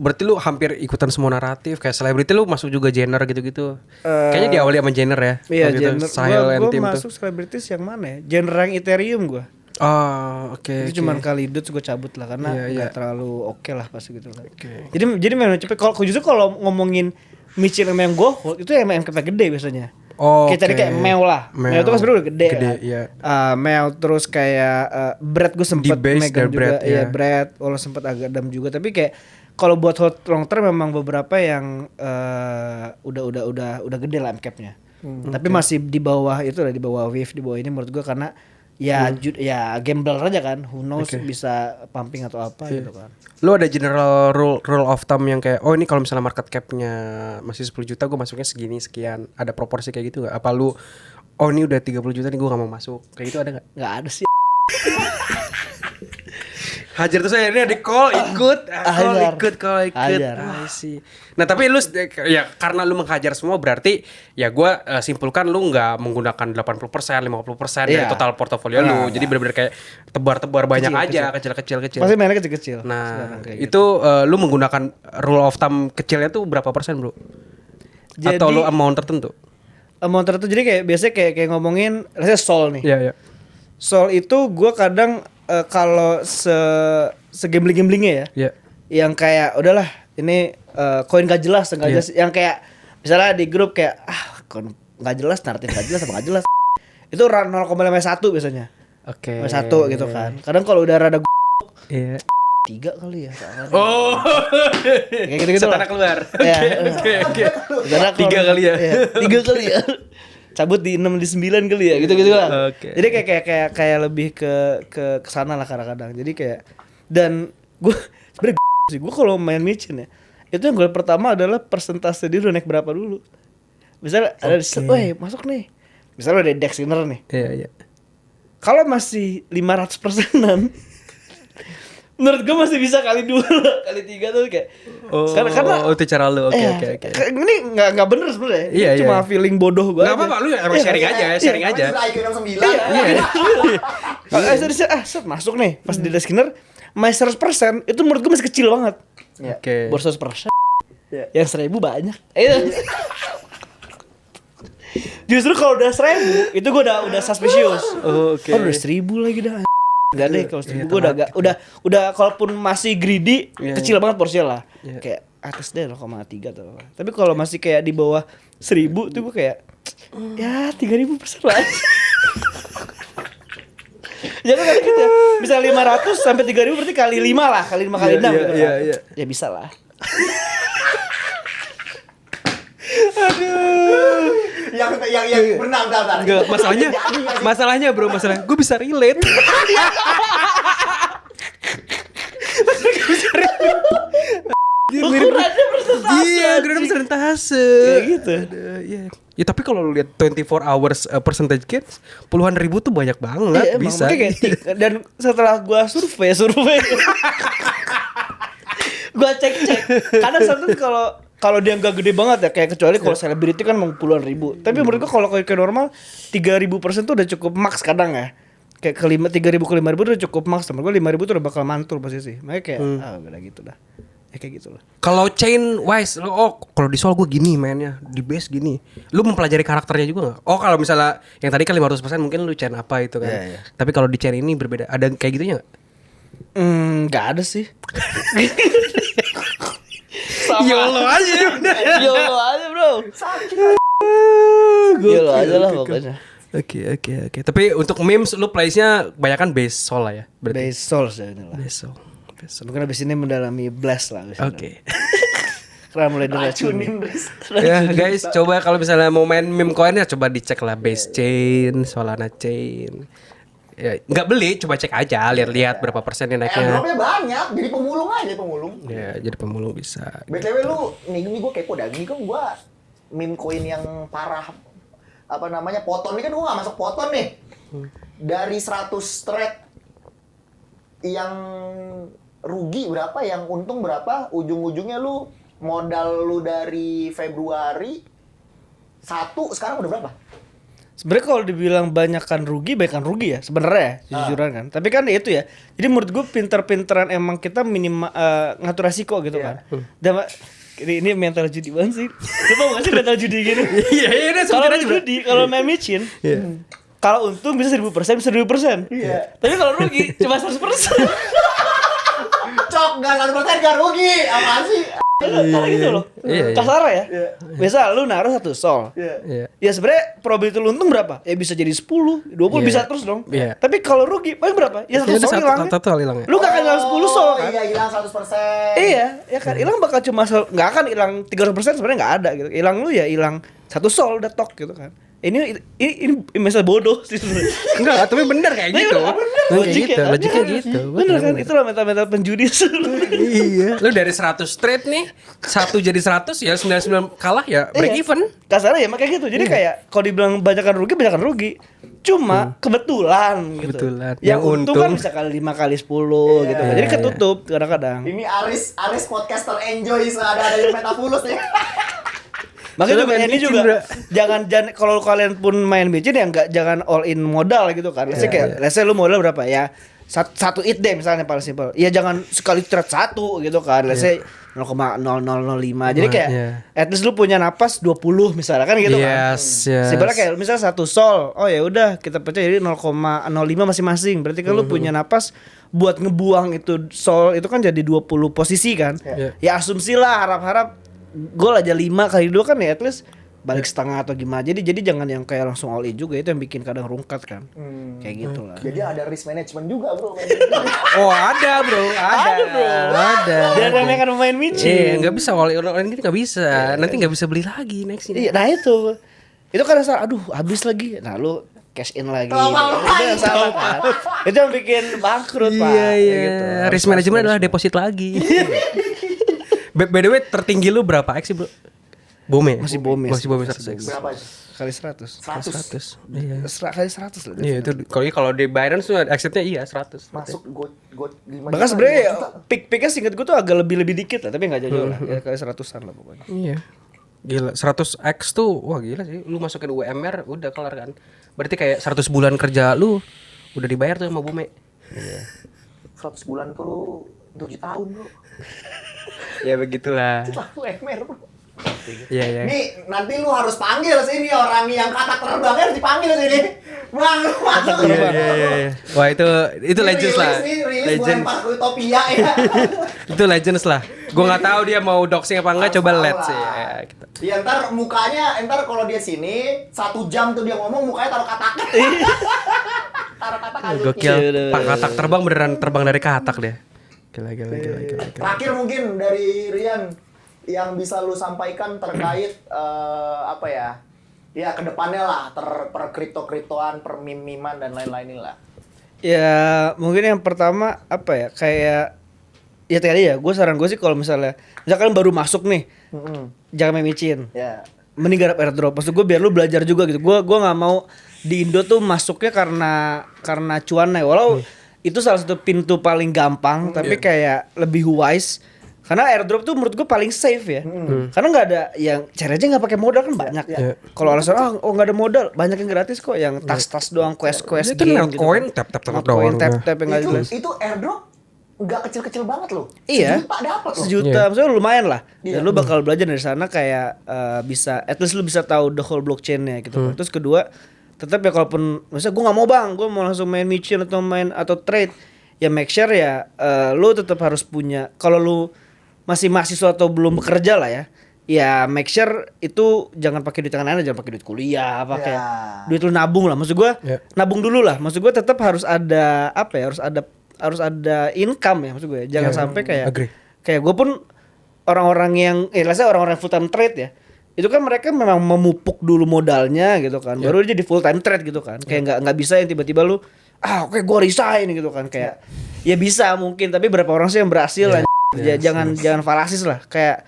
Berarti lu hampir ikutan semua naratif kayak selebriti lu masuk juga genre gitu-gitu. Kayaknya diawali sama genre ya. Iya, genre. Gue masuk tuh. selebritis yang mana ya? Genre yang Ethereum gue. Oh, oke. Itu cuman kali itu gue cabut lah karena enggak terlalu oke lah pas gitu kan. Jadi memang cepet justru kalau ngomongin micin sama yang gold itu emang MKP gede biasanya. Kayak tadi kayak Meo lah. Meo itu kan sebenarnya udah gede kan. Iya. Meo terus kayak Bread gue sempet megang juga. Bread, Bread walau sempet agak dam juga, tapi kayak kalau buat long term memang beberapa yang udah gede lah MCAP-nya. Tapi masih di bawah itu lah, di bawah Wave, di bawah ini menurut gue karena ya gambler aja kan, who knows bisa pumping atau apa gitu kan. Lu ada general rule of thumb yang kayak ini kalau misalnya market cap-nya masih 10 juta gue masuknya segini sekian, ada proporsi kayak gitu gak? Apa lu ini udah 30 juta nih gue gak mau masuk, kayak gitu ada gak? Gak ada sih. Hajar tuh saya ini di call ikut. Sih. Nah tapi lu ya karena lu menghajar semua berarti ya gue simpulkan lu nggak menggunakan 80%, 50% dari total portofolio lu. Jadi benar-benar kayak tebar-tebar banyak aja, kecil-kecil. Pasti mainnya kecil-kecil. Nah itu lu menggunakan rule of thumb kecilnya tuh berapa persen bro? Jadi, atau lu amount tertentu? Amount tertentu jadi kayak biasanya kayak ngomongin, rasanya Sol nih. Iya. Sol itu gue kadang kalau segambling-gamblingnya ya, yang kayak udahlah ini koin gak jelas, yang kayak misalnya di grup kayak koin gak jelas, narratif gak jelas, apa gak jelas, itu 0,51 biasanya, 1 gitu kan. Kadang kalau udah rada 3 kali ya. Oh. Kayak gitu-gitu Setana lah. keluar. Ya, Oke. Karena 3 kali ya. 3 kali ya. Cabut di 6 di 9 kali ya, gitu-gitu lah. Oke. Jadi kayak lebih ke sana lah kadang-kadang. Jadi kayak dan gue sebenarnya sih gue kalau main micin ya, itu yang gol pertama adalah persentase dia udah naik berapa dulu. Misalnya ada di set, weh masuk nih. Misalnya ada Dex Winner nih. Iya. Kalau masih 500%-an menurut gue masih bisa kali 2 kali 3 tuh kayak karena itu cara lu. Oke. ini nggak bener sebenarnya. Iya, Ini cuma iya. feeling bodoh gue. Nggak apa-apa, lu emang sharing aja, sharing aja. IQ 69. Iya. Set masuk nih pas di Skinner main 100% itu menurut gue masih kecil banget. Oke. Baru 100%. Iya. Yang 1000 banyak. Justru kalau udah 1000 itu gue udah suspicious. Oh, oke. Oh, udah 1000 lagi dah. Enggak deh kalau 1000 gue udah kalaupun masih greedy kecil banget porsinya lah. Kayak atas deh 0,3 atau apa. Tapi kalau masih kayak di bawah 1000 tuh gue kayak ya 3000% lah. Jangan kali gitu ya. Bisa 500 sampai 3000 berarti kali 5 lah, kali 5 kali 6 gitu kan. Iya. Ya bisa lah. Yang benar. Enggak, masalahnya bro, gue bisa relate. Ukurannya persentase. Iya, ukurannya persentase. Kayak gitu. Iya. Ya tapi kalau lu lihat 24 hours percentage gains, puluhan ribu tuh banyak banget Iya, emang bisa. makanya kayak dan setelah gua survei gua cek kadang satu kalau dia nggak gede banget ya kayak kecuali kalau selebriti kan mau puluhan ribu tapi menurut gua kalau kayak normal 3000% tuh udah cukup max kadang ya kayak ke 3.000 ke 5.000 udah cukup max menurut gua 5.000 tuh udah bakal mantul pasti sih makanya kayak udah gitu dah ya kayak gitu lah. Kalau chain wise, kalau di soal gue gini mainnya, di base gini. Lu mempelajari karakternya juga nggak? Oh kalau misalnya yang tadi kan 500% mungkin lu chain apa itu kan. Iya. Tapi kalau di chain ini berbeda. Ada kayak gitunya nggak? Nggak ada sih. YOLO aja. YOLO aja bro. YOLO aja lah pokoknya. Oke. Tapi untuk memes lu place-nya banyakan base soul lah ya. Berarti. Base Souls ya inilah. Base soul. Mungkin abis ini mendalami Blast lah. Oke. Karena mulai diracunin. Ya guys, coba kalau misalnya mau main meme coin ya coba dicek lah base chain, Solana chain. Ya, nggak beli, coba cek aja, lihat-lihat berapa persen yang naiknya. Airdropnya banyak, jadi pemulung aja pemulung. Ya, jadi pemulung bisa. BTW lu, nih gue kepo dah, ini kan gue meme coin yang parah apa namanya Poton ini kan gue gak masuk Poton nih. Dari 100 thread yang rugi berapa, yang untung berapa, ujung-ujungnya lu modal lu dari Februari 1 sekarang udah berapa? Sebenarnya kalau dibilang banyakan rugi ya sebenarnya jujuran kan. Tapi kan itu ya. Jadi menurut gue pinter-pinteran emang kita ngatur resiko gitu kan. Dan ini mental judi banget sih. Lu tau gak sih mental judi gini? Iya, Kalau judi, kalau main micin, kalau untung bisa 1000%, bisa 1000%. Iya. Tapi kalau rugi cuma 100%. Cok, gak rugi, apaan sih? Karena gitu loh. Iya. Kasar ya. Iya. Misal lu naruh 1 sol. Iya. Ya sebenarnya probability lu untung berapa? Ya bisa jadi 10, 20 bisa terus dong. Iya. Tapi kalau rugi paling berapa? Ya 1 sol hilang. Satu hilang ya. Lu gak akan hilang 10 sol kan? Iya, hilang 100%. Iya, ya kan. Hilang bakal cuma nggak akan hilang 300% sebenarnya nggak ada gitu. Hilang lu ya hilang 1 sol udah tok gitu kan. Ini misal bodoh sih sebenarnya. Enggak, tapi bener kayak gitu. Logiknya gitu. Bener kan? Itulah mental penjudi. Iya. Lu dari 100 trade nih, 1 jadi 100 ya 99 kalah ya break even. Kasarnya ya makanya gitu. Jadi kayak kalau dibilang banyakan rugi. Cuma kebetulan gitu. Kebetulan. Yang Yang untung kan untung. bisa kali 5 kali 10 gitu kan. Jadi ketutup kadang-kadang. Ini Aris podcaster enjoy ada yang Metafulus nih. Makanya Coba juga main ini micin, juga bro. jangan kalau kalian pun main micin ya jangan all in modal gitu kan. Let's say kayak let's say lu modal berapa ya? Satu it deh misalnya paling simpel. Ya jangan sekali trade 1 gitu kan. Let's say 0,0005. Jadi kayak at least lu punya napas 20 misalnya kan gitu kan. Yes. Simpelnya kayak misalnya 1 sol. Oh ya udah kita pecah jadi 0,05 masing-masing. Berarti kan lu punya napas buat ngebuang itu sol itu kan jadi 20 posisi kan. Ya asumsilah harap-harap gol aja 5 kali 2 kan ya at least balik setengah atau gimana. Jadi jangan yang kayak langsung all in juga, itu yang bikin kadang rungkat kan. Kayak gitu lah. Jadi ada risk management juga bro. Oh ada bro, ada. Dia namanya kan pemain micin. Nggak bisa all in gitu nggak bisa. Nanti nggak bisa beli lagi next ini. Iya, nah itu kan rasa aduh habis lagi. Nah lu cash in lagi. Itu yang salah kan. Itu yang bikin bangkrut pak. Iya. Gitu. Risk management adalah deposit lagi. By the way tertinggi lu berapa X sih bro? Bome. Masih Bome 100. Berapa? Kali 100. 100. Iya. Kali 100 lah. Iya itu kalau di Binance tuh exitnya iya 100. Masuk gue 5 Bahkan sebenarnya pick-picknya singkat gue tuh agak lebih dikit lah, tapi nggak jauh lah. Ya, kali 100-an lah pokoknya. Iya. Gila 100x tuh wah gila sih. Lu masukin UMR udah kelar kan. Berarti kayak 100 bulan kerja lu udah dibayar tuh sama Bome. Iya. 100 bulan tuh 7 tahun bro. Ya begitulah. Lalu MR bro. Iya. Nih nanti lu harus panggil sini orang yang kata terbangnya harus dipanggil sini. Bang, lu masuk. Iya. Wah itu legends lah. Rilis bulan Legends. pas Utopia ya. Itu legends lah. Gue nggak tahu dia mau doxing apa enggak, coba Tahu let's lah. ya gitu. Ya ntar mukanya, ntar kalau dia sini 1 jam tuh dia ngomong mukanya taruh katak. Taruh katak aja. Gokil. Pak katak terbang beneran terbang dari katak deh. Gila. Terakhir mungkin dari Rian yang bisa lu sampaikan terkait apa ya? Ya kedepannya lah per kripto-kriptoan, per mimiman dan lain-lain lah. Ya mungkin yang pertama apa ya, kayak ya tadi ya gue saran gue sih kalau misalnya misalkan baru masuk nih, jangan main micin. Ya. Mending garap airdrop. Maksud gue biar lu belajar juga gitu. Gue nggak mau di Indo tuh masuknya karena cuan ya. Walau itu salah satu pintu paling gampang, tapi kayak lebih wise. Karena airdrop tuh menurut gue paling safe ya. Karena nggak ada yang cari aja nggak pakai modal kan banyak. Kalau alasan nggak ada modal, banyak yang gratis kok, yang tas doang, quest Itu game koin gitu. tap Koin doang. tap yang nggak jelas. Itu airdrop nggak kecil-kecil banget loh. Iya. Sejuta dapat loh. Sejuta, maksudnya lumayan lah. Iya. Dan lu bakal belajar dari sana kayak bisa, at least lu bisa tahu the whole blockchain-nya gitu. Terus kedua, tetap ya kalaupun misalnya gue nggak mau bang, gue mau langsung main micin atau trade, ya make sure ya lu tetap harus punya. Kalau lu masih mahasiswa atau belum bekerja lah ya make sure itu jangan pakai duit tangan, jangan pakai duit kuliah, pakai duit lu nabung lah. Maksud gue nabung dulu lah. Maksud gue tetap harus ada apa ya, harus ada income ya, maksud gue. Jangan sampai kayak gue pun orang-orang yang orang-orang full time trade ya. Itu kan mereka memang memupuk dulu modalnya gitu kan. Baru jadi full time trade gitu kan. Kayak nggak bisa yang tiba-tiba lu oke gue resign gitu kan, kayak ya bisa mungkin, tapi berapa orang sih yang berhasil lah. Jangan falasis lah. Kayak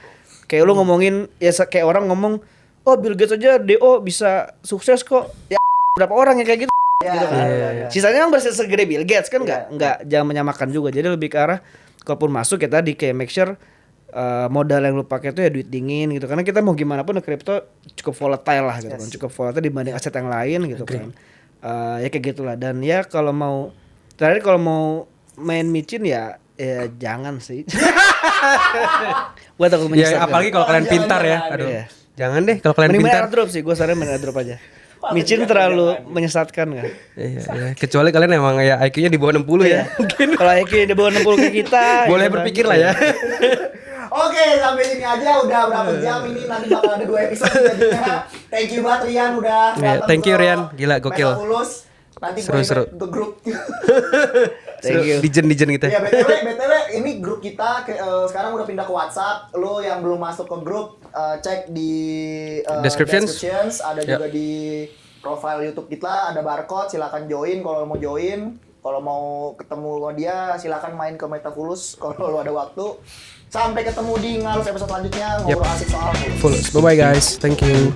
lu ngomongin ya kayak orang ngomong Bill Gates aja DO bisa sukses kok. Ya berapa orang yang kayak gitu. Gitu kan. Sisanya emang berhasil segede Bill Gates kan, nggak jangan menyamakan juga. Jadi lebih ke arah kalaupun masuk ya tadi kayak make sure modal yang lu pakai itu ya duit dingin gitu. Karena kita mau gimana pun kripto cukup volatile lah gitu kan. Cukup volatile dibanding aset yang lain gitu kan. Ya kayak gitulah. Dan ya kalau mau main micin ya jangan sih. Gua takut menyesatkan. Ya apalagi kalau kalian pintar ya. Aduh. Jangan deh kalau kalian Mending main pintar. airdrop sih, gue saranin main airdrop aja. Micin terlalu menyesatkan kan? Iya. Kecuali kalian emang ya IQ-nya di bawah 60 ya. Mungkin kalau IQ di bawah 60 kayak kita Boleh gitu kan. berpikir lah ya. Oke, sampai sini aja udah berapa jam ini, nanti bakal ada 2 episode jadinya. Thank you banget Rian udah datang thank you ke Rian, gila gokil. Metaculus. Nanti gue Seru. untuk grup. Thank you. Dijen kita. Ya BTW ini grup kita sekarang udah pindah ke WhatsApp. Lo yang belum masuk ke grup cek di descriptions, ada juga di profile YouTube kita, ada barcode, silakan join kalau mau join. Kalau mau ketemu sama dia silakan main ke Metaculus kalau lo ada waktu. Sampai ketemu di Ngalus episode selanjutnya ngobrol asik soal Bye bye guys. Thank you.